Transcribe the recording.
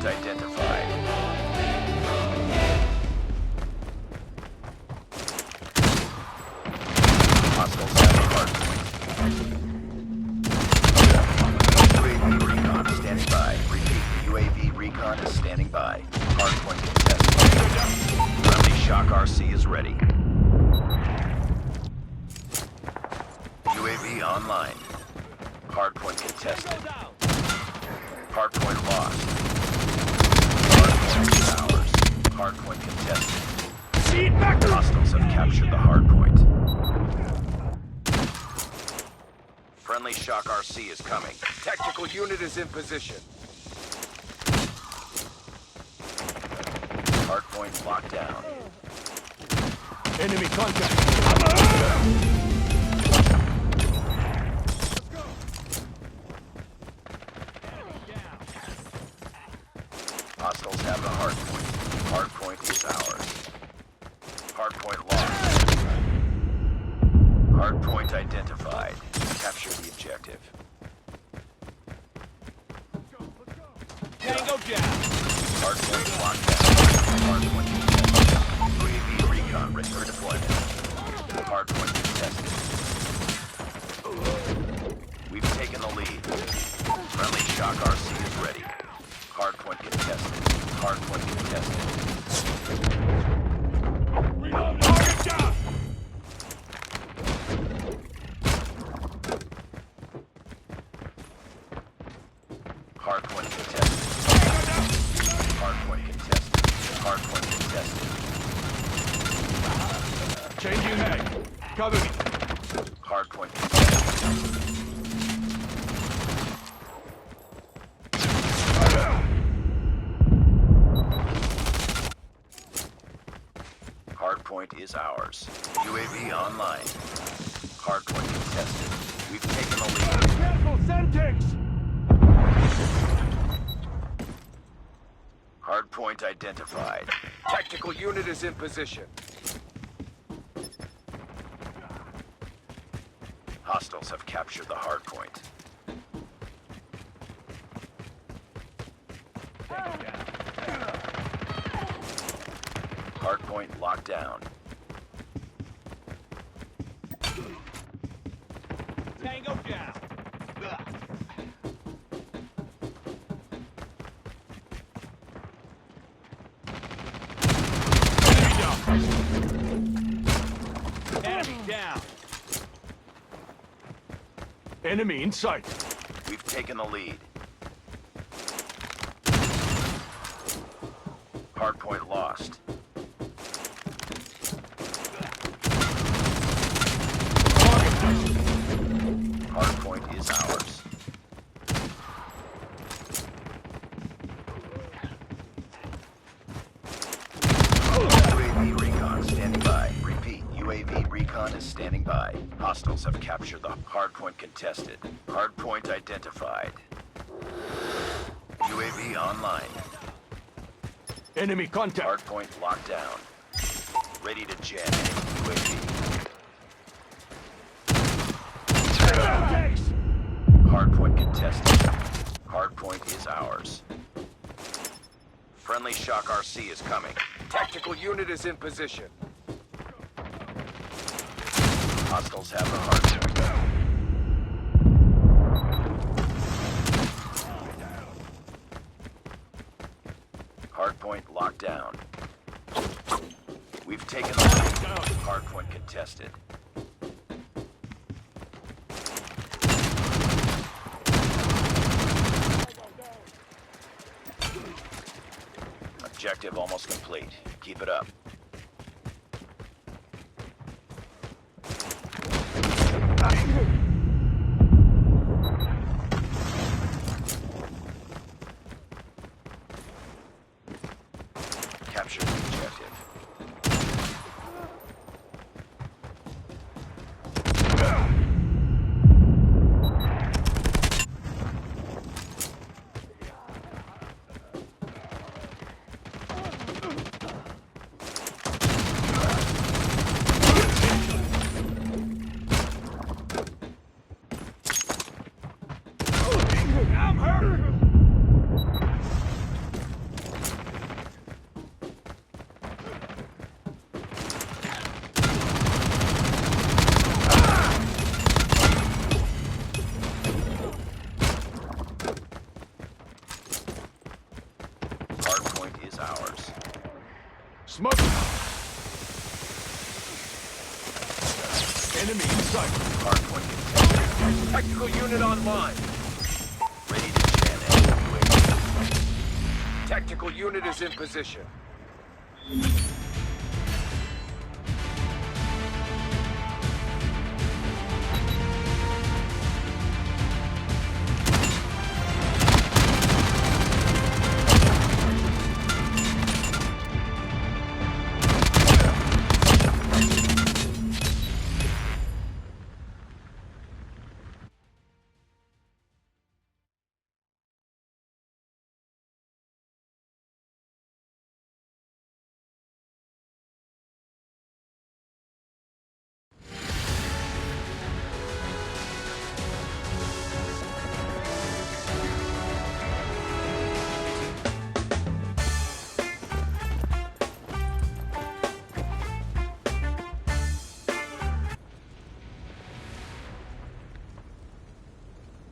Hardpoint identified. Hostiles have a hardpoint. UAV recon standing by. Repeat, UAV recon is standing by. Hardpoint contested. Friendly Shock RC is ready. UAV online. Hardpoint contested. Hardpoint lost. Hardpoint is ours. Hardpoint contested. Hostiles have captured the hardpoint. Friendly Shock RC is coming. Tactical unit is in position. Hardpoint locked down. Enemy contact. Hostiles have the hardpoint. Hardpoint is ours. Hardpoint lost. Hardpoint identified. Capture the objective. Tango down. Hardpoint locked down. Hardpoint contested. UAV recon ready for deployment. Hardpoint contested. We've taken the lead. Friendly Shock RC is ready. Hardpoint contested. Hardpoint contested. Target down. Hardpoint contested. Hardpoint contested. Hardpoint contested. Changing mag. Cover me. Hardpoint contested. Hardpoint is ours. UAV online. Hardpoint contested. We've taken the lead. Careful, Centix. Hardpoint identified. Tactical unit is in position. Hostiles have captured the hardpoint. Hardpoint locked down. Tango down. Enemy down. Enemy in sight. We've taken the lead. Hardpoint lost. Hardpoint is ours. UAV recon standing by. Repeat, UAV recon is standing by. Hostiles have captured the hardpoint contested. Hardpoint identified. UAV online. Enemy contact. Hardpoint locked down. Ready to jam UAV. Hardpoint contested. Hardpoint is ours. Friendly Shock RC is coming. Tactical unit is in position. Hostiles have the hardpoint. Hardpoint locked down. We've taken the lead. Hardpoint contested. Objective almost complete. Keep it up. Capture the objective. is ours. Smoke. Enemy in sight. Hardpoint contested. Tactical unit online. Ready to scan enemy UAV. Tactical unit is in position.